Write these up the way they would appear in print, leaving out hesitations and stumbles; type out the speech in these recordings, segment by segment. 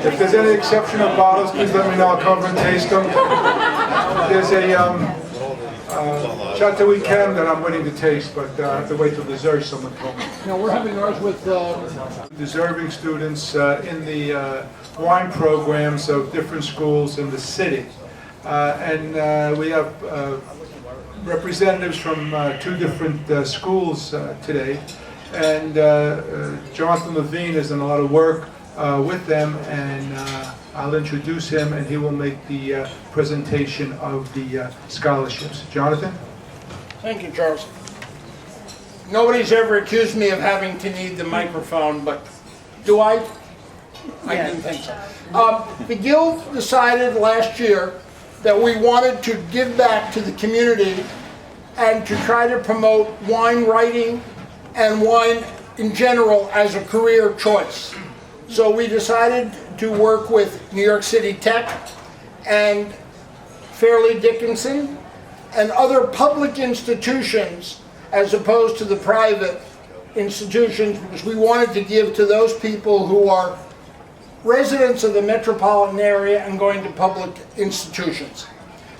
If there's any exceptional bottles, please let me know. I'll come over and taste them. There's a Chateau Yquem that I'm waiting to taste, but I have to wait till dessert, someone told me. No, we're having ours with Deserving students in the wine programs of different schools in the city. And we have representatives from 2 different schools today. And Jonathan Levine has done a lot of work with them, and I'll introduce him, and he will make the presentation of the scholarships. Jonathan? Thank you, Charles. Nobody's ever accused me of having to need the microphone, but do I? I didn't think so. The Guild decided last year that we wanted to give back to the community and to try to promote wine writing and wine in general as a career choice. So we decided to work with New York City Tech and Fairleigh Dickinson and other public institutions as opposed to the private institutions, because we wanted to give to those people who are residents of the metropolitan area and going to public institutions.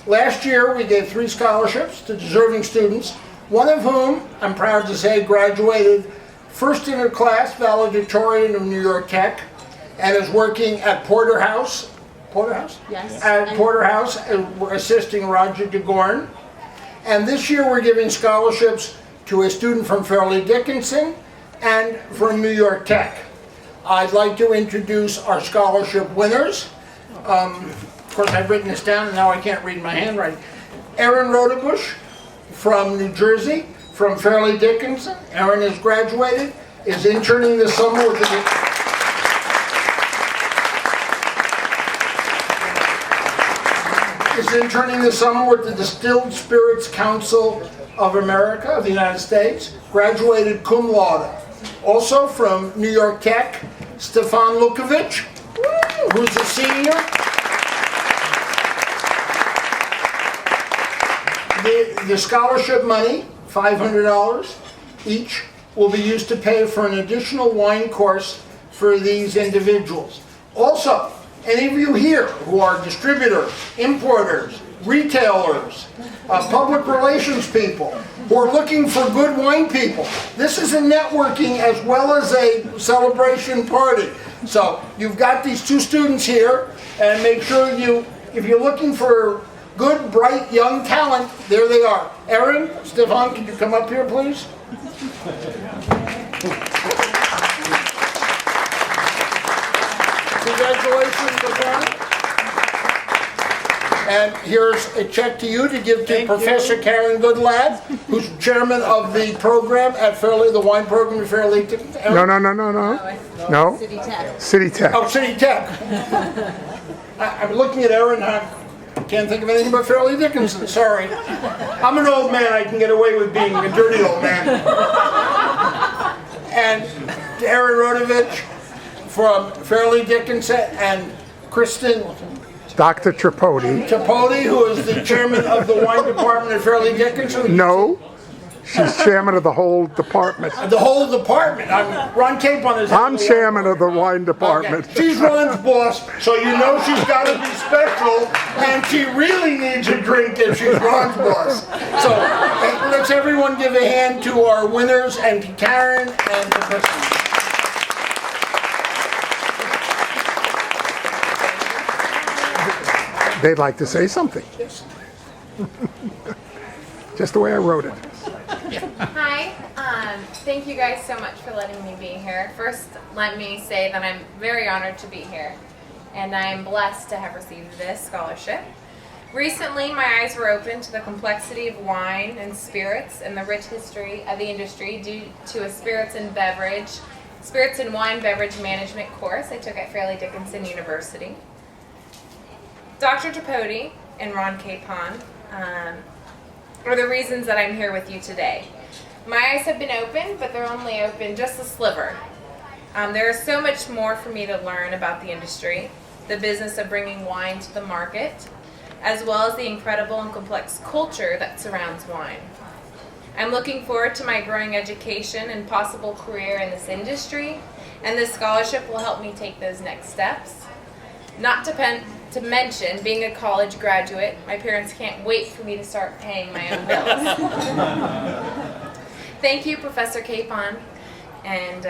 Last year we gave 3 scholarships to deserving students, one of whom, I'm proud to say, graduated first in her class, valedictorian of New York Tech, and is working at Porterhouse. Porterhouse? Yes. At Porterhouse, assisting Roger DeGorn. And this year we're giving scholarships to a student from Fairleigh Dickinson and from New York Tech. I'd like to introduce our scholarship winners. Of course, I've written this down and now I can't read my handwriting. Erin Rodebush from New Jersey, from Fairleigh Dickinson. Erin has graduated, is interning this summer with the Distilled Spirits Council of America, of the United States, graduated cum laude. Also from New York Tech, Stefan Lukovic, who's a senior. The scholarship money, $500 each, will be used to pay for an additional wine course for these individuals. Also, any of you here who are distributors, importers, retailers, public relations people, who are looking for good wine people, this is a networking as well as a celebration party. So you've got these 2 students here, and make sure if you're looking for good, bright, young talent, there they are. Erin, Stefan, can you come up here, please? Congratulations, Stefan. And here's a check to you to give to Professor Karen Goodlad, who's chairman of the program at Fairleigh, the wine program at Fairleigh. No. City Tech. City Tech. Oh, City Tech. I'm looking at Erin. I can't think of anything but Fairleigh Dickinson. Sorry. I'm an old man. I can get away with being a dirty old man. And to Erin Rodovich from Fairleigh Dickinson and Kristen Dr. Tripodi. Tripodi, who is the chairman of the wine department at Fairleigh Dickinson. No, she's chairman of the whole department. The whole department. Ron Capon is. I'm chairman of the wine department. Okay. She's Ron's boss, so you know she's got to be special, and she really needs a drink if she's Ron's boss. So let's everyone give a hand to our winners and to Karen and to Kristen. They'd like to say something. Yes. Just the way I wrote it. Hi. Thank you guys so much for letting me be here. First, let me say that I'm very honored to be here, and I'm blessed to have received this scholarship. Recently, my eyes were opened to the complexity of wine and spirits and the rich history of the industry due to a spirits and wine beverage management course I took at Fairleigh Dickinson University. Dr. Tripodi and Ron Capon are the reasons that I'm here with you today. My eyes have been opened, but they're only open just a sliver. There is so much more for me to learn about the industry, the business of bringing wine to the market, as well as the incredible and complex culture that surrounds wine. I'm looking forward to my growing education and possible career in this industry, and this scholarship will help me take those next steps. Not to mention being a college graduate, my parents can't wait for me to start paying my own bills. Thank you, Professor Capon and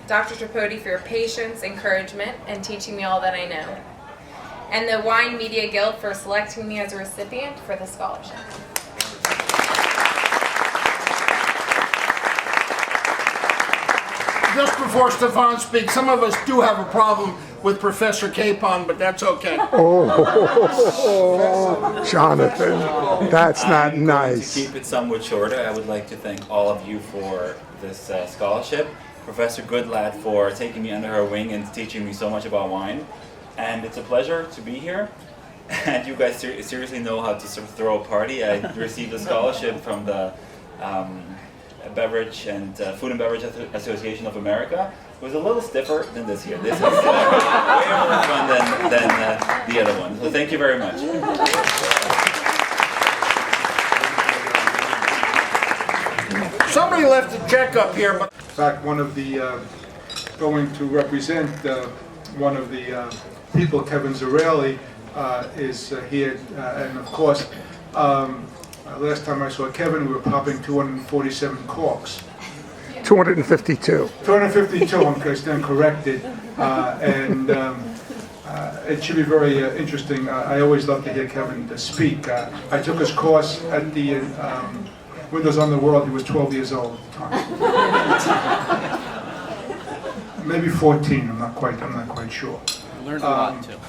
Dr. Tripodi, for your patience, encouragement, and teaching me all that I know. And the Wine Media Guild for selecting me as a recipient for the scholarship. Just before Stefan speaks, some of us do have a problem with Professor Capon, but that's okay. Jonathan, that's not I'm going nice. to keep it somewhat shorter. I would like to thank all of you for this scholarship. Professor Goodlad for taking me under her wing and teaching me so much about wine. And it's a pleasure to be here. And you guys seriously know how to sort of throw a party. I received a scholarship from the Beverage and Food and Beverage Association of America. It was a little stiffer than this year. This is way more fun than the other one. So thank you very much. Somebody left a check up here, but In fact, one of the, going to represent one of the people, Kevin Zarelli, is here. And of course, last time I saw Kevin, we were popping 247 corks. 252. 252, I stand corrected. And it should be very interesting. I always love to hear Kevin speak. I took his course at the Windows on the World. He was 12 years old at the time. Maybe 14. I'm not quite sure. I learned a lot too.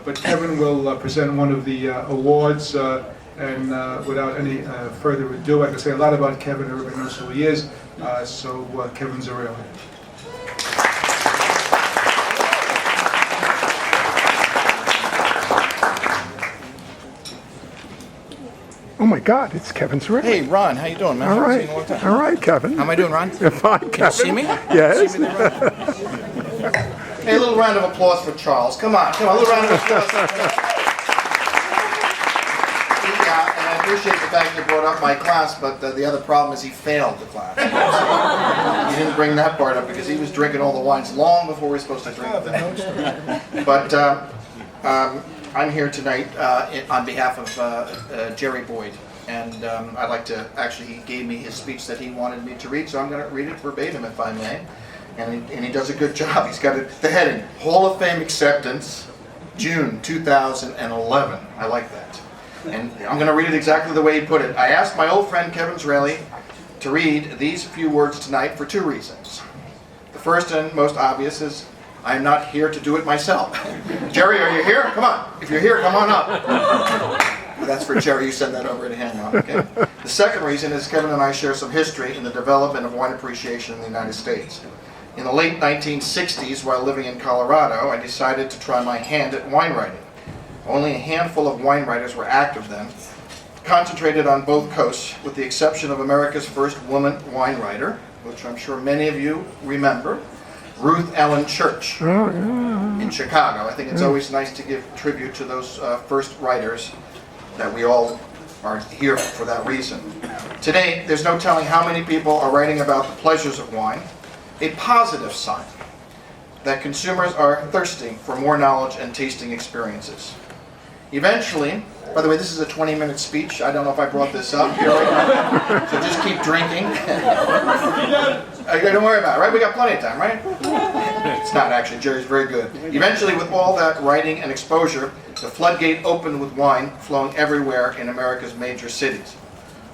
But Kevin will present one of the awards, and without any further ado, I can say a lot about Kevin. Everybody knows who he is. So Kevin Zarelli. Oh my God, it's Kevin Zarelli. Hey, Ron, how you doing, man? All Haven't seen right, you in a long time. all right, Kevin. How am I doing, Ron? You're fine, Kevin. See me? Yes. See me there, Ron? Hey, a little round of applause for Charles. Come on, a little round of applause. Yeah, and I appreciate the fact you brought up my class, but the other problem is he failed the class. He didn't bring that part up because he was drinking all the wines long before we were supposed to drink them. But I'm here tonight on behalf of Jerry Boyd. And I'd like to, actually, he gave me his speech that he wanted me to read, so I'm going to read it verbatim, if I may. And he does a good job. He's got the heading, Hall of Fame Acceptance, June 2011. I like that. And I'm going to read it exactly the way he put it. I asked my old friend Kevin Zarelli to read these few words tonight for two reasons. The first and most obvious is I'm not here to do it myself. Jerry, are you here? Come on. If you're here, come on up. That's for Jerry. You send that over to him now, okay? The second reason is Kevin and I share some history in the development of wine appreciation in the United States. In the late 1960s, while living in Colorado, I decided to try my hand at wine writing. Only a handful of wine writers were active then, concentrated on both coasts, with the exception of America's first woman wine writer, which I'm sure many of you remember, Ruth Ellen Church in Chicago. I think it's always nice to give tribute to those first writers that we all are here for that reason. Today, there's no telling how many people are writing about the pleasures of wine, a positive sign that consumers are thirsty for more knowledge and tasting experiences. Eventually, by the way, this is a 20-minute speech. I don't know if I brought this up here right now, so just keep drinking. Don't worry about it, right? We got plenty of time, right? It's not actually. Jerry's very good. Eventually, with all that writing and exposure, the floodgate opened with wine flowing everywhere in America's major cities.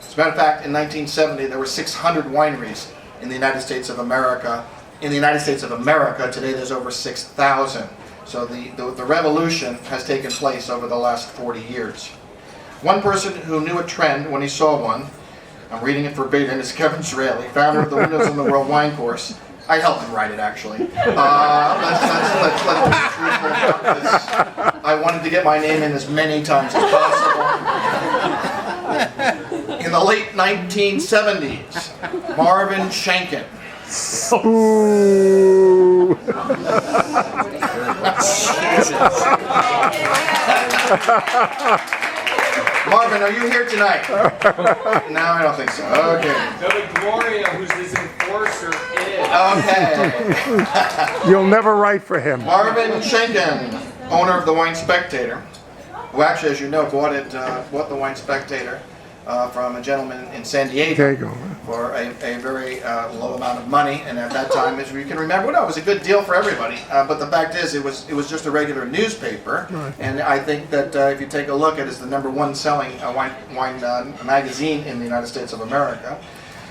As a matter of fact, in 1970, there were 600 wineries in the United States of America. In the United States of America, today there's over 6,000. So the revolution has taken place over the last 40 years. One person who knew a trend when he saw one, I'm reading it verbatim, is Kevin Zarelli, founder of the Windows on the World wine course. I helped him write it, actually. Let's be truthful about this. I wanted to get my name in as many times as possible. In the late 1970s, Marvin Shanken. Ooh. Marvin, are you here tonight? No, I don't think so. Okay. Billy Gloria, who's his enforcer, is. Okay. You'll never write for him. Marvin Shanken owner of the Wine Spectator, who actually, as you know, bought the Wine Spectator from a gentleman in San Diego There you go. for a very low amount of money, and at that time, as you can remember, no, it was a good deal for everybody. But the fact is, it was just a regular newspaper, and I think that if you take a look at it, it's the #1 selling wine magazine in the United States of America.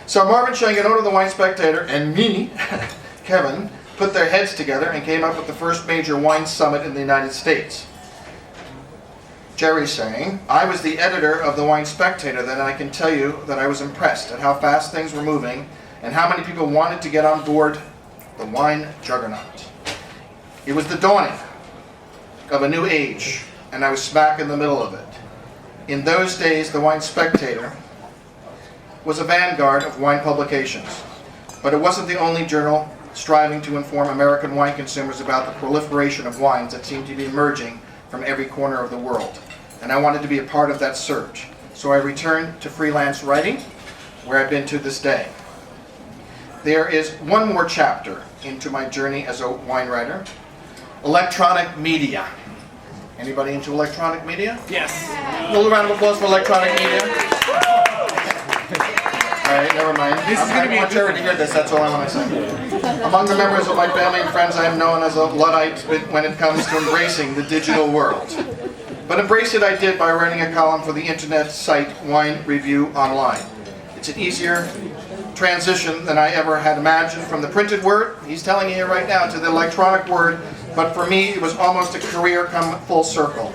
So Marvin Schengen, owner of the Wine Spectator, and me, Kevin, put their heads together and came up with the first major wine summit in the United States. Jerry's saying, I was the editor of the Wine Spectator, then I can tell you that I was impressed at how fast things were moving and how many people wanted to get on board the wine juggernaut. It was the dawning of a new age, and I was smack in the middle of it. In those days, the Wine Spectator was a vanguard of wine publications, but it wasn't the only journal striving to inform American wine consumers about the proliferation of wines that seemed to be emerging from every corner of the world. And I wanted to be a part of that surge. So I returned to freelance writing, where I've been to this day. There is one more chapter into my journey as a wine writer. Electronic media. Anybody into electronic media? Yes. A little round of applause for electronic media. All right, never mind. I want Jerry to hear this, that's all I want to say. Among the members of my family and friends, I am known as a Luddite when it comes to embracing the digital world. But embrace it I did by writing a column for the internet site Wine Review Online. It's an easier transition than I ever had imagined from the printed word, he's telling you right now, to the electronic word, but for me it was almost a career come full circle.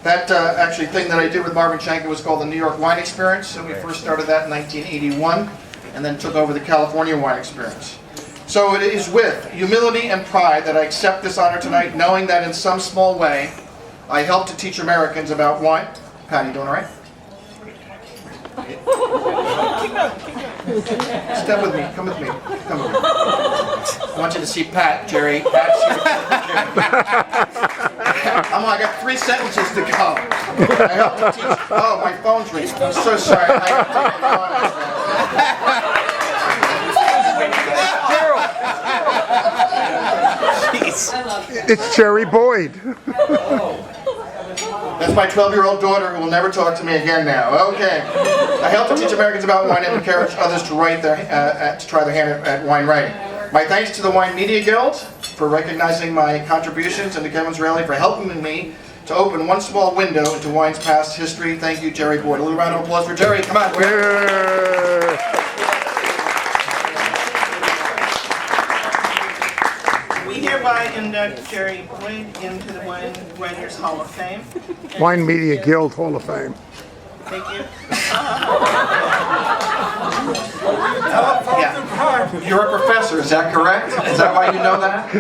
That actually thing that I did with Marvin Schenken was called the New York Wine Experience, so we first started that in 1981 and then took over the California Wine Experience. So it is with humility and pride that I accept this honor tonight, knowing that in some small way I help to teach Americans about wine. Pat, you doing all right? Step with me. Come with me. Come with me. I want you to see Pat, Jerry. Pat's here. I got 3 sentences to go. I help to teach. Oh, my phone's ringing. I'm so sorry. I have to take my phone. It's Jerry Boyd. That's my 12-year-old daughter who will never talk to me again now. Okay. I help to teach Americans about wine and encourage others to try their hand at wine writing. My thanks to the Wine Media Guild for recognizing my contributions and to Kevin Zraly for helping me to open one small window into wine's past history. Thank you, Jerry Boyd. A little round of applause for Jerry. Come on. We hereby induct Jerry Boyd into the Wine Writers Hall of Fame. Wine Media Guild Hall of Fame. Thank you. Yeah. You're a professor, is that correct? Is that why you know that? I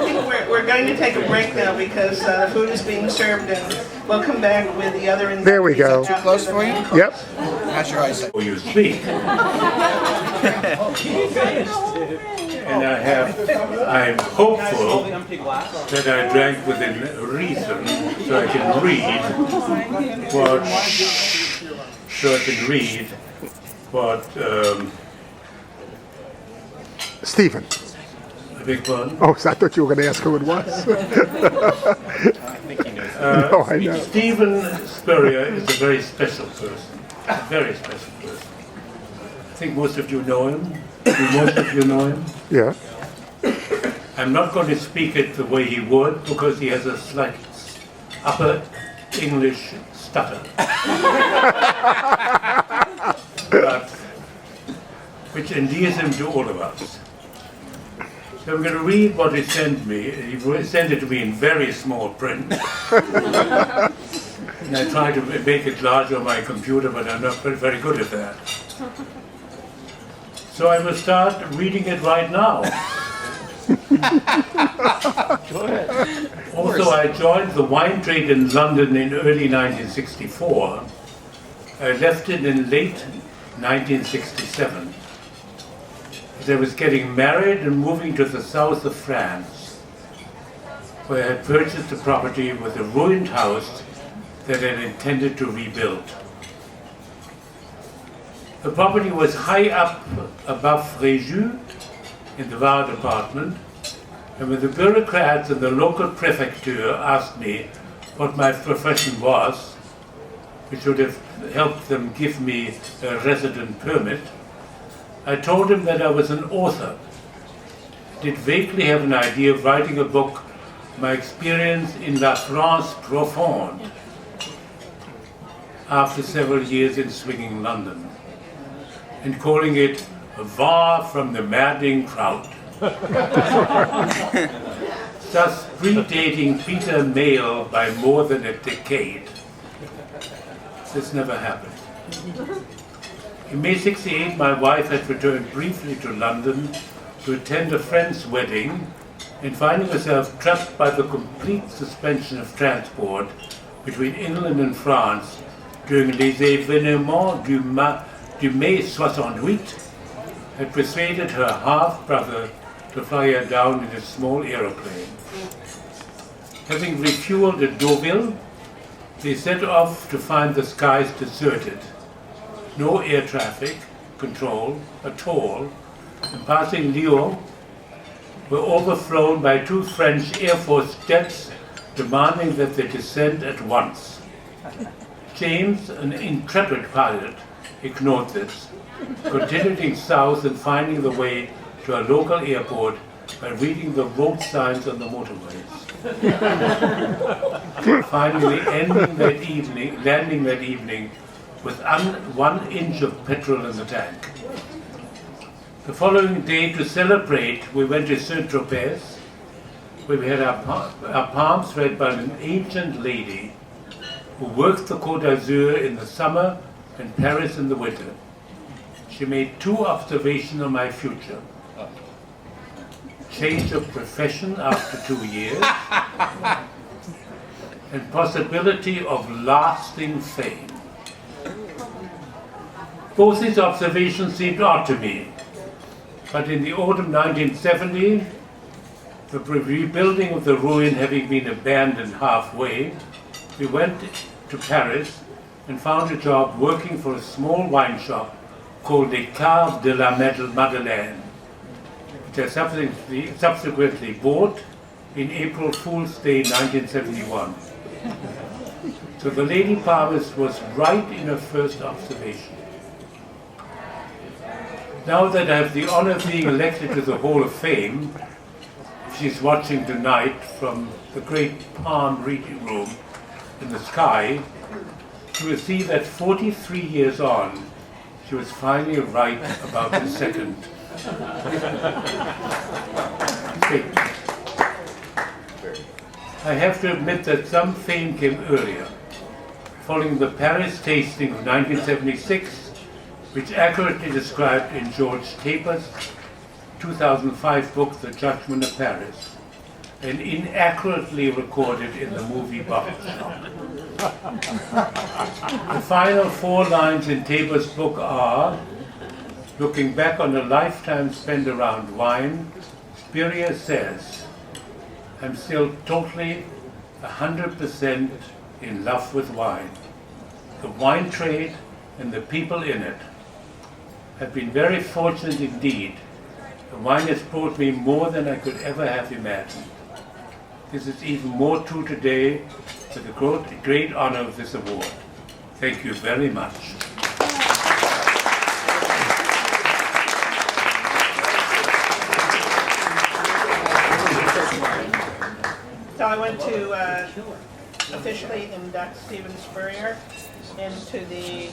think we're going to take a break now because the food is being served, and we'll come back with the other inductees. There we go. Too close for you? Yep. How's your eyesight? You speak. And I'm hopeful that I drank within reason, so I can read what Stephen. I beg pardon? Oh, so I thought you were going to ask who it was. No, I know. Stephen Spurrier is a very special person. A very special person. I think most of you know him. Do most of you know him? Yeah. I'm not going to speak it the way he would because he has a slight upper English stutter. But, which endears him to all of us. So I'm going to read what he sent me. He sent it to me in very small print. And I tried to make it larger on my computer, but I'm not very good at that. So I will start reading it right now. Go ahead. Also, I joined the wine trade in London in early 1964. I left it in late 1967. As I was getting married and moving to the south of France, where I had purchased a property with a ruined house that I intended to rebuild. The property was high up above Fréjus in the Var department, And when the bureaucrats and the local prefecture asked me what my profession was, which would have helped them give me a resident permit, I told them that I was an author. I did vaguely have an idea of writing a book, my experience in La France profonde, after several years in swinging London, and calling it Var from the Maddening Crowd. Thus predating Peter Mayle by more than a decade. This never happened. In May '68, my wife had returned briefly to London to attend a friend's wedding, and finding herself trapped by the complete suspension of transport between England and France during les événements du Mai 68, had persuaded her half-brother to fly her down in a small aeroplane. Having refueled at Deauville, they set off to find the skies deserted. No air traffic control at all, and passing Lyon, were overflown by 2 French Air Force jets demanding that they descend at once. James, an intrepid pilot, ignored this, continuing south and finding the way to a local airport by reading the road signs on the motorways. Finally landing that evening with 1 inch of petrol in the tank. The following day, to celebrate, we went to Saint-Tropez, where we had our palms read by an ancient lady who worked the Côte d'Azur in the summer and Paris in the winter. She made 2 observations on my future. Change of profession after 2 years, and possibility of lasting fame. Both these observations seemed odd to me, but in the autumn 1970, the rebuilding of the ruin having been abandoned halfway, we went to Paris and found a job working for a small wine shop called Les Caves de la Madeleine, which I subsequently bought in April Fool's Day 1971. So the Lady Palmist was right in her first observation. Now that I have the honor of being elected to the Hall of Fame, she's watching tonight from the great palm reading room in the sky, to receive that 43 years on, she was finally right about the second statement. I have to admit that some fame came earlier, following the Paris tasting of 1976, which accurately described in George Taper's 2005 book, The Judgment of Paris, and inaccurately recorded in the movie Bottle Shop. The final 4 lines in Taper's book are, looking back on a lifetime spent around wine, Spurrier says, I'm still totally 100% in love with wine, the wine trade and the people in it. I've been very fortunate indeed. The wine has brought me more than I could ever have imagined. This is even more true today with the great honor of this award. Thank you very much. So I went to officially induct Stephen Spurrier into the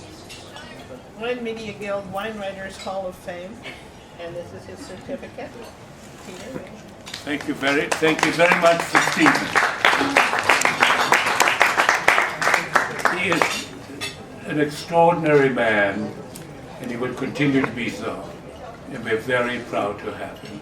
Wine Media Guild Wine Writers Hall of Fame, and this is his certificate. Peter. Thank you very much for Stephen. He is an extraordinary man, and he will continue to be so. And we're very proud to have him.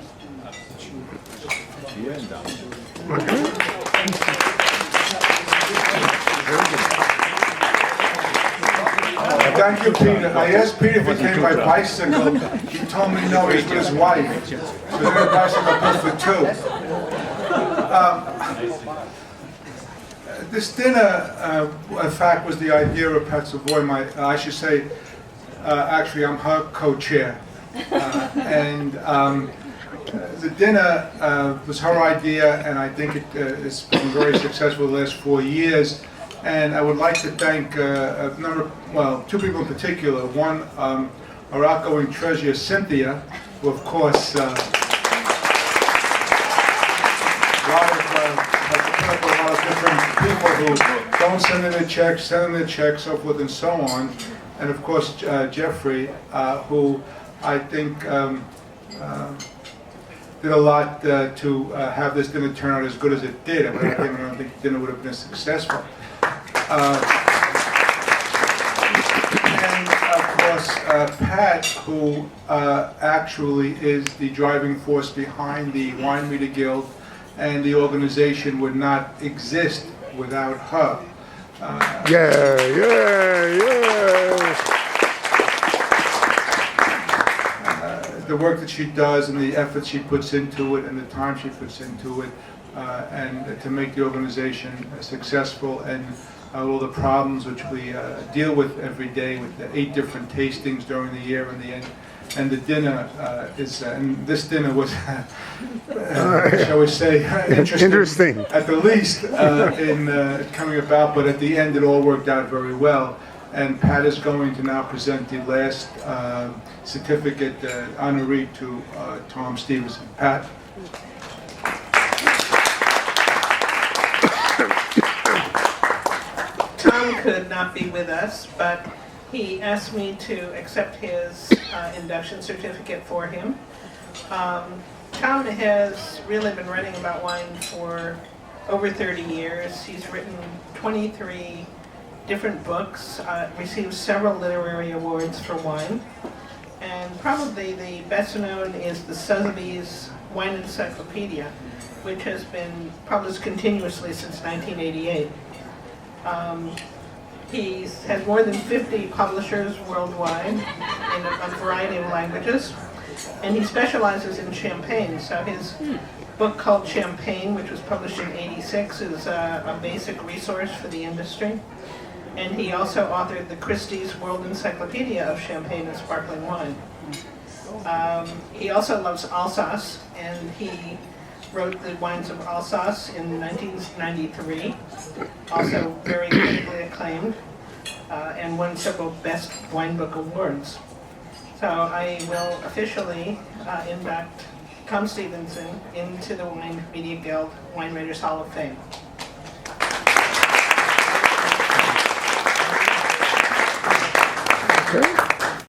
Thank you, Peter. I asked Peter if he came by bicycle. He told me no, he's with his wife. So they're going to bicycle good for 2. This dinner, in fact, was the idea of Pat Savoy. I should say, actually, I'm her co-chair. And The dinner was her idea, and I think it's been very successful the last 4 years. And I would like to thank two people in particular. One, our outgoing treasurer, Cynthia, who of course has put up with a lot of different people who don't send in their checks, so forth and so on. And of course, Jeffrey, who I think did a lot to have this dinner turn out as good as it did. I don't think dinner would have been successful. And of course, Pat, who actually is the driving force behind the Wine Media Guild, and the organization would not exist without her. The work that she does and the effort she puts into it and the time she puts into it, and to make the organization successful, and all the problems which we deal with every day with the 8 different tastings during the year and the dinner and this dinner was, shall we say, interesting at the least in coming about, but at the end it all worked out very well. And Pat is going to now present the last certificate honoree to Tom Stevenson. Pat. Tom could not be with us, but he asked me to accept his induction certificate for him. Tom has really been writing about wine for over 30 years. He's written 23 different books, received several literary awards for wine, and probably the best known is the Sotheby's Wine Encyclopedia, which has been published continuously since 1988. He has more than 50 publishers worldwide in a variety of languages, and he specializes in champagne. So his book called Champagne, which was published in '86, is a basic resource for the industry. And he also authored the Christie's World Encyclopedia of Champagne and Sparkling Wine. He also loves Alsace, and he wrote the Wines of Alsace in 1993, also very critically acclaimed, and won several Best Wine Book Awards. So I will officially induct Tom Stevenson into the Wine Media Guild Wine Writers Hall of Fame. Okay.